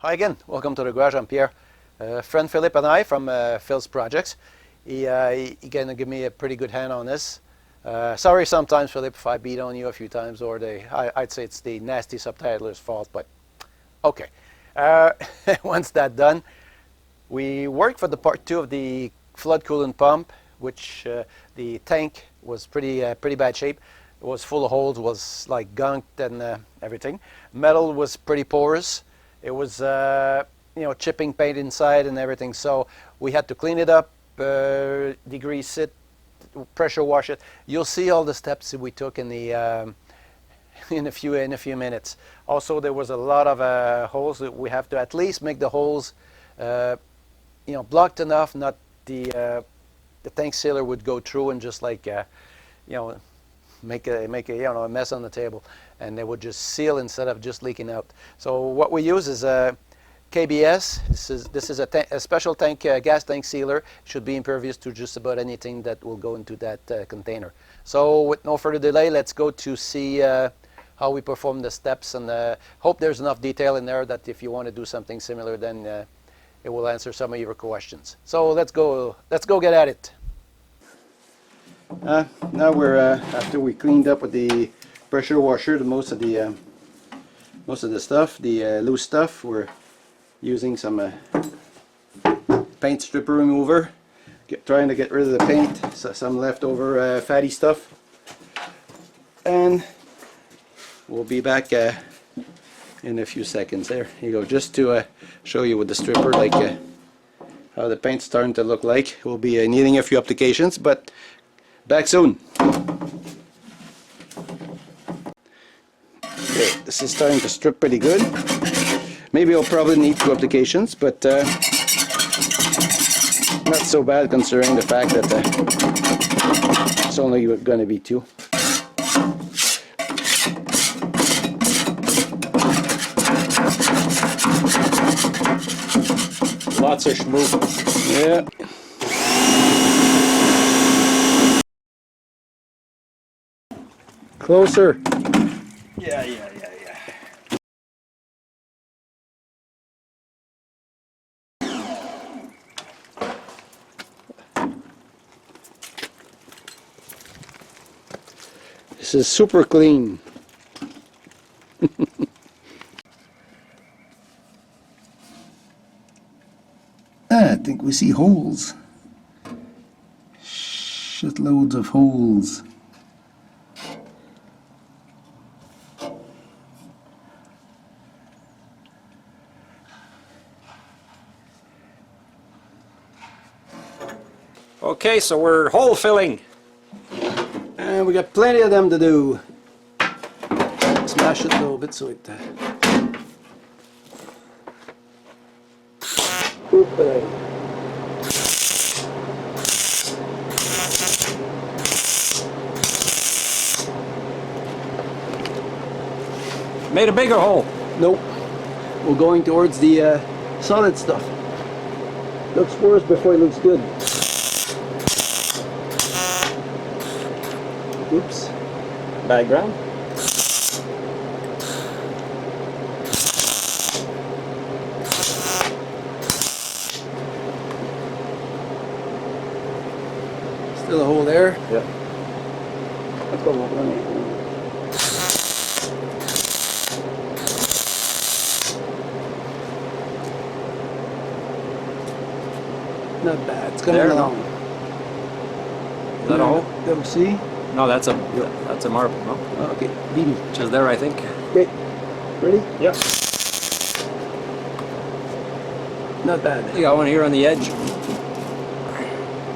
Hi again, welcome to the garage. I'm Pierre. Friend Philippe and I from Phil's Projects. He gonna give me a pretty good hand on this. Sorry sometimes, Philippe, if I beat on you a few times, or I'd say it's the nasty subtitler's fault, but okay. Once that's done, we worked for the part 2 of the flood coolant pump, which the tank was pretty bad shape. It was full of holes, was like gunked and everything. Metal was pretty porous. It was, chipping paint inside and everything. So we had to clean it up, degrease it, pressure wash it. You'll see all the steps that we took in the in a few minutes. Also, there was a lot of holes that we have to at least make the holes, blocked enough, not the tank sealer would go through and just like, make a mess on the table, and they would just seal instead of just leaking out. So what we use is KBS. This is a special tank, gas tank sealer. It should be impervious to just about anything that will go into that container. So with no further delay, let's go to see how we perform the steps, and hope there's enough detail in there that if you want to do something similar, then it will answer some of your questions. So let's go get at it. Now we're after we cleaned up with the pressure washer most of the stuff, the loose stuff. We're using some paint stripper remover, trying to get rid of the paint, some leftover fatty stuff, and we'll be back in a few seconds. There you go, just to show you with the stripper like how the paint's starting to look like. We'll be needing a few applications, but back soon. Okay, this is starting to strip pretty good. Maybe I'll probably need 2 applications, but not so bad considering the fact that it's only going to be 2. Lots of schmoo. Yeah. Closer. Yeah. This is super clean. I think we see holes. Shitloads of holes. Okay, so we're hole filling. And we got plenty of them to do. Smash it a little bit so it... Made a bigger hole. Nope. We're going towards the solid stuff. Looks worse before it looks good. Oops. Background. Still a hole there? Yeah. Let's go on it. Not bad. It's coming along. Is that a hole? Let me see. No, that's a marble, no? Oh, okay, BB. Just there, I think. Okay, ready? Yep. Not bad. You got one here on the edge.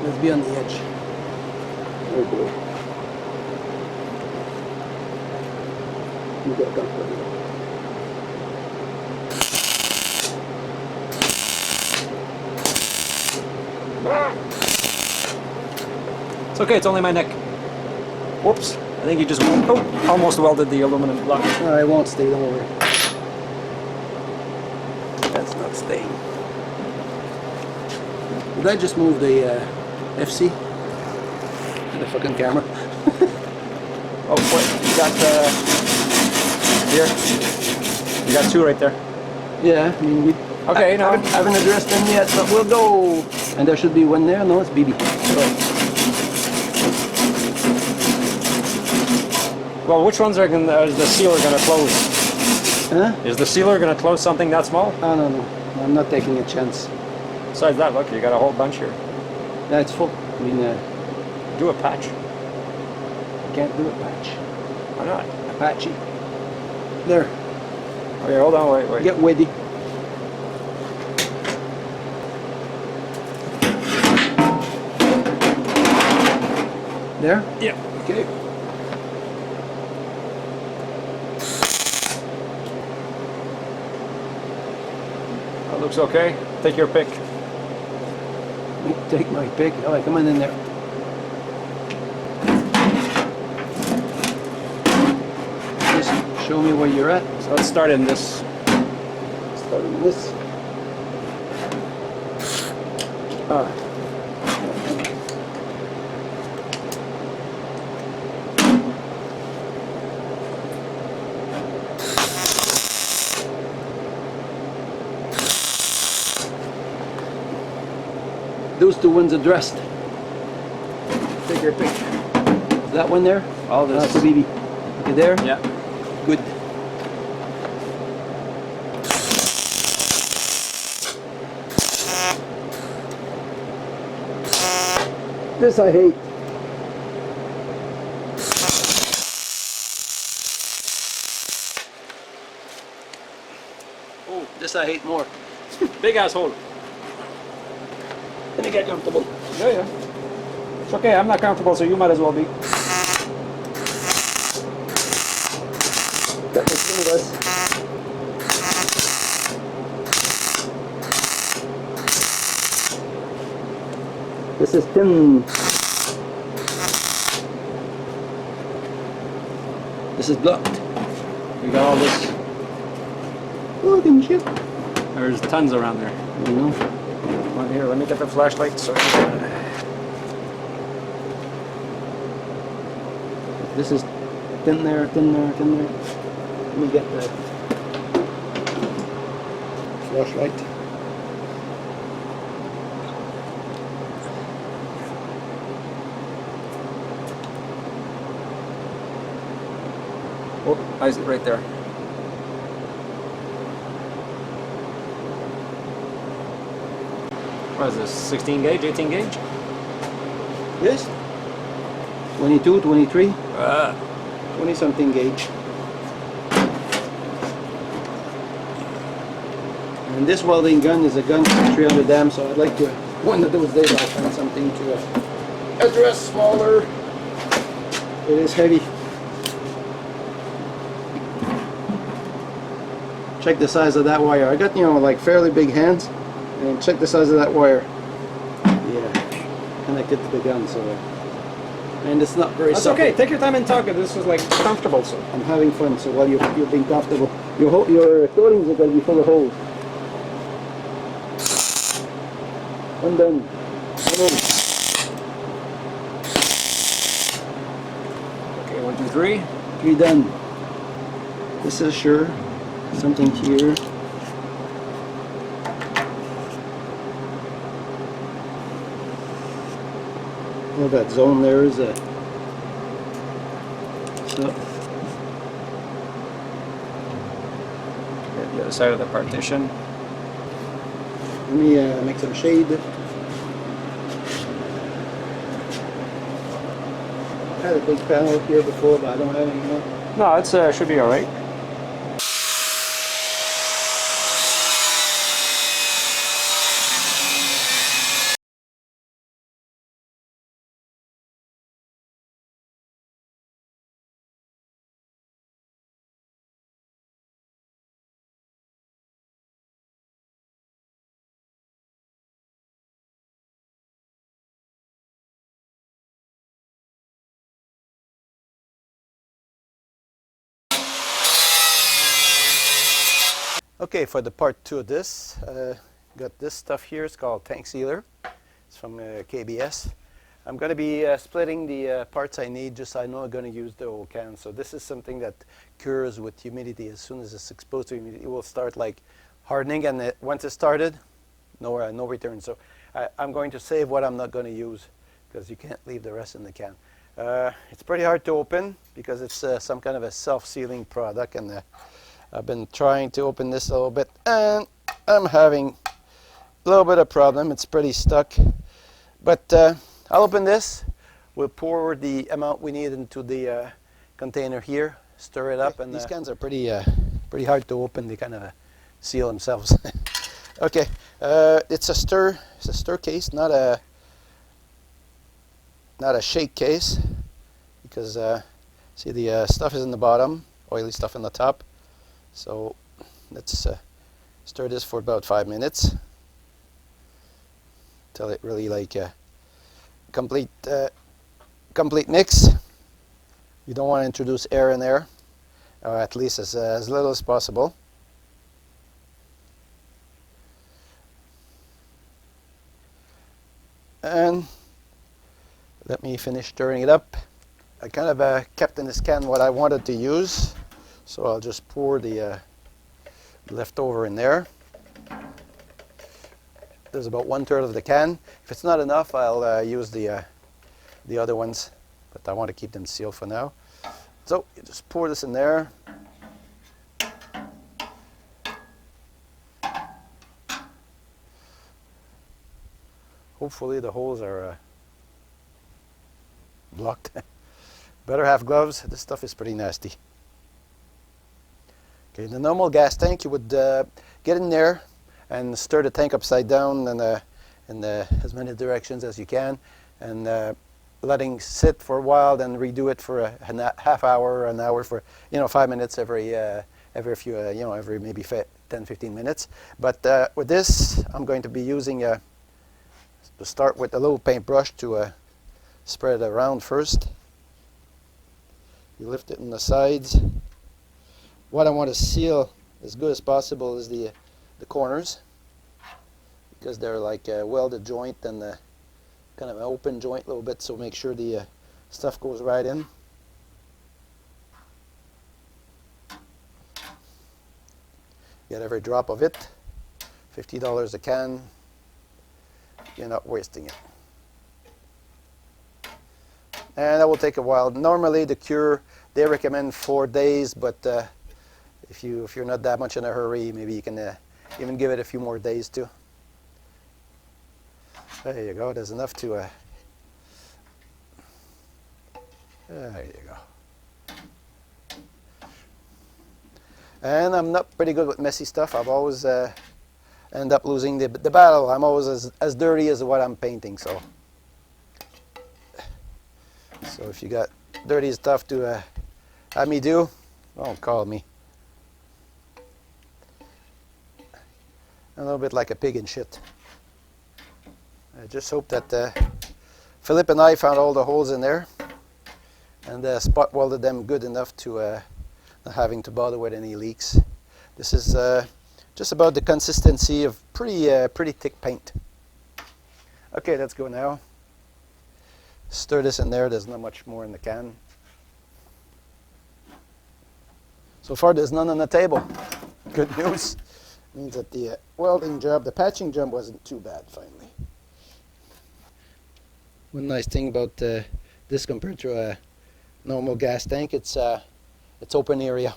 Let's be on the edge. Oh boy. You got comfortable. It's okay, it's only my neck. Whoops. I think you just almost welded the aluminum block. No, it won't stay, don't worry. That's not staying. Did I just move the FC? The fucking camera. Oh, wait. You got here. You got 2 right there. Yeah, I mean, we Okay, no. haven't addressed them yet, but we'll go. And there should be one there. No, it's BB. Well, which ones is the sealer going to close? Huh? Is the sealer going to close something that small? Oh, no, no. I'm not taking a chance. Besides that, look, you got a whole bunch here. Yeah, it's full. I mean, Do a patch. can't do a patch. Why not? Apache. There. Okay, hold on, wait. Get ready. There? Yeah. Okay. That looks okay. Take your pick. Take my pick. All right, come on in there. Just show me where you're at. So let's start in this. Start with this. Those two ones addressed. Take your pick. That one there? All this. That's a BB. Okay, there? Yeah. Good. This I hate. Oh, this I hate more. Big asshole. Let me get comfortable. Yeah. It's okay, I'm not comfortable, so you might as well be. That was one of us. This is thin. This is blocked. We got all this. Look and shit. There's tons around there. You know. Come on here, let me get the flashlight. So This is thin there, thin there, thin there. Let me get the flashlight. oh, I see it right there. What is this? 16 gauge, 18 gauge? Yes? 22, 23, Uh, 20 something gauge. And this welding gun is a gun for 300 amps, so I'd like to, one of those days I'll find something to address smaller. It is heavy. Check the size of that wire. I got, you know, like fairly big hands. And check the size of that wire. Yeah, connected to the gun, so. And it's not very that's supple. okay, take your time and talk. This is like comfortable, so. I'm having fun, so while you're being comfortable, your coatings are going to be full of holes. One done. One in. Okay, 1, 2, 3. 3 done. This is sure. Something here. Oh, that zone there is a. So. Get the other side of the partition. Let me make some shade. I had a big panel here before, but I don't have any more. No, it's should be all right. Okay, for the part 2 of this, got this stuff here. It's called tank sealer. It's from KBS. I'm going to be splitting the parts I need, just so I know I'm going to use the whole can. So this is something that cures with humidity. As soon as it's exposed to humidity, it will start like hardening, and once it started, no return. So I'm going to save what I'm not going to use, because you can't leave the rest in the can. It's pretty hard to open because it's some kind of a self-sealing product, and I've been trying to open this a little bit, and I'm having a little bit of problem. It's pretty stuck, but I'll open this. We'll pour the amount we need into the container here, stir it up, and these cans are pretty hard to open. They kind of seal themselves. Okay, it's a stir case, not a shake case, because see, the stuff is in the bottom, oily stuff in the top. So let's stir this for about 5 minutes till it really like complete mix. You don't want to introduce air in there, or at least as little as possible. And let me finish stirring it up. I kind of kept in this can what I wanted to use, so I'll just pour the leftover in there. There's about 1/3 of the can. If it's not enough, I'll use the other ones, but I want to keep them sealed for now. So you just pour this in there. Hopefully the holes are blocked. Better have gloves. This stuff is pretty nasty. Okay, the normal gas tank, you would get in there and stir the tank upside down and in as many directions as you can, and letting sit for a while, then redo it for a half hour, an hour, for 5 minutes every few every maybe 10-15 minutes. But with this, I'm going to be using to start with a little paintbrush to spread it around first. You lift it in the sides. What I want to seal as good as possible is the corners, because they're like a welded joint and kind of an open joint a little bit, so make sure the stuff goes right in. Get every drop of it. $50 a can. You're not wasting it. And that will take a while. Normally the cure, they recommend 4 days, but if you're not that much in a hurry, maybe you can even give it a few more days too. There you go. There's enough to. There you go. And I'm not pretty good with messy stuff. I've always end up losing the battle. I'm always as dirty as what I'm painting. So if you got dirty stuff to have me do, don't call me. A little bit like a pig in shit. I just hope that Philippe and I found all the holes in there and spot welded them good enough to not having to bother with any leaks. This is just about the consistency of pretty thick paint. Okay, let's go now. Stir this in there. There's not much more in the can. So far, there's none on the table. Good news. Means that the welding job, the patching job, wasn't too bad finally. One nice thing about this compared to a normal gas tank, it's open area.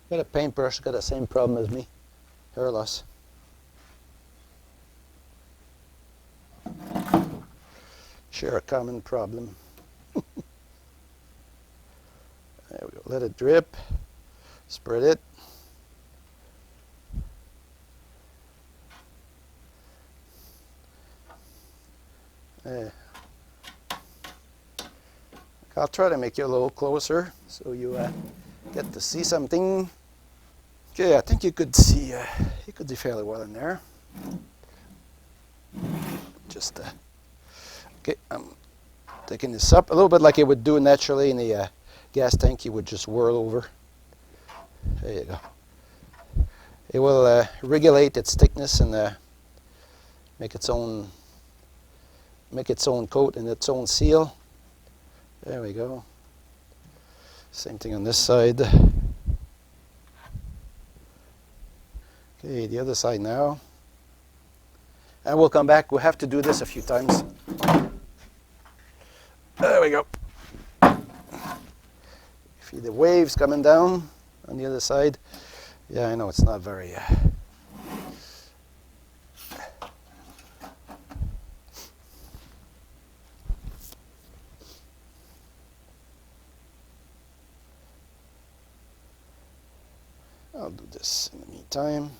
Got a paintbrush, got the same problem as me, hair loss. Share a common problem. There we go. Let it drip. Spread it. I'll try to make you a little closer so you get to see something. Okay, I think you could see fairly well in there. Just okay, I'm taking this up a little bit like it would do naturally in the gas tank. You would just whirl over. There you go. It will regulate its thickness and make its own coat and its own seal. There we go. Same thing on this side. Okay, Okay, the other side now. And we'll come back. We'll have to do this a few times. There we go. See the waves coming down on the other side. Yeah, I know it's not very... I'll do this in the meantime.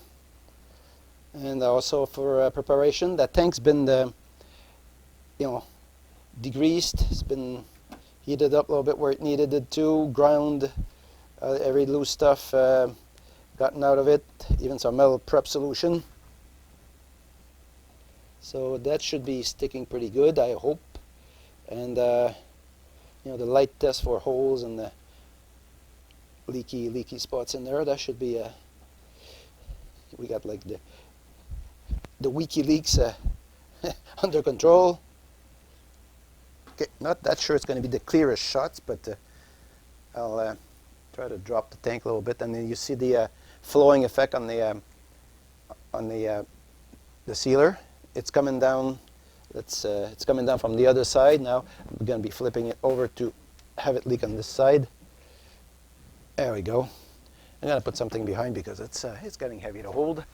And also for preparation, that tank's been, degreased. It's been heated up a little bit where it needed it to, ground every loose stuff gotten out of it, even some metal prep solution. So that should be sticking pretty good, I hope. And the light test for holes and the leaky spots in there, that should be we got like the WikiLeaks under control. Okay, not that sure it's going to be the clearest shots, but I'll try to drop the tank a little bit, and then you see the flowing effect on the sealer. It's coming down. It's coming down from the other side now. I'm going to be flipping it over to have it leak on this side. There we go. I'm going to put something behind because it's getting heavy to hold.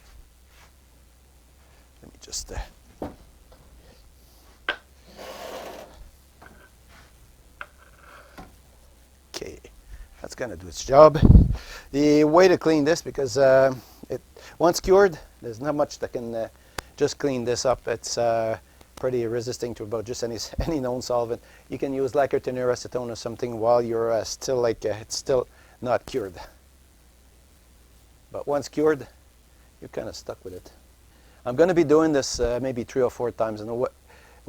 Let me just... Okay, that's going to do its job. The way to clean this, because once cured, there's not much that can just clean this up. It's pretty resisting to about just any known solvent. You can use lacquer thinner, acetone or something while you're still it's still not cured. But once cured, you're kind of stuck with it. I'm going to be doing this maybe 3 or 4 times, and a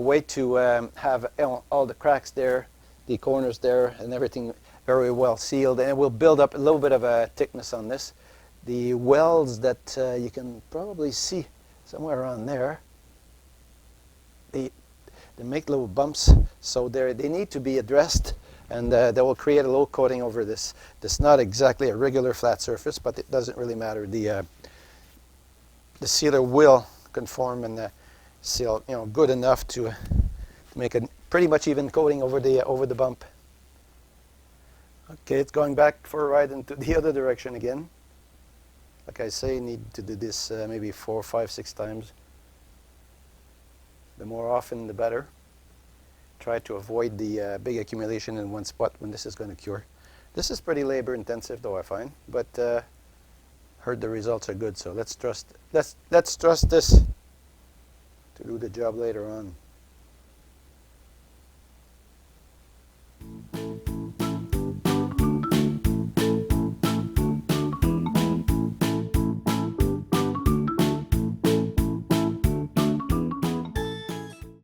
way to have all the cracks there, the corners there, and everything very well sealed, and it will build up a little bit of a thickness on this. The welds that you can probably see somewhere around there, they make little bumps, so they need to be addressed, and they will create a little coating over this. This is not exactly a regular flat surface, but it doesn't really matter. The sealer will conform and seal, good enough to make a pretty much even coating over the bump. Okay, it's going back for a ride into the other direction again. Like I say, you need to do this maybe 4, 5, 6 times. The more often, the better. Try to avoid the big accumulation in one spot when this is going to cure. This is pretty labor intensive, though, I find, but heard the results are good. So let's trust this to do the job later on.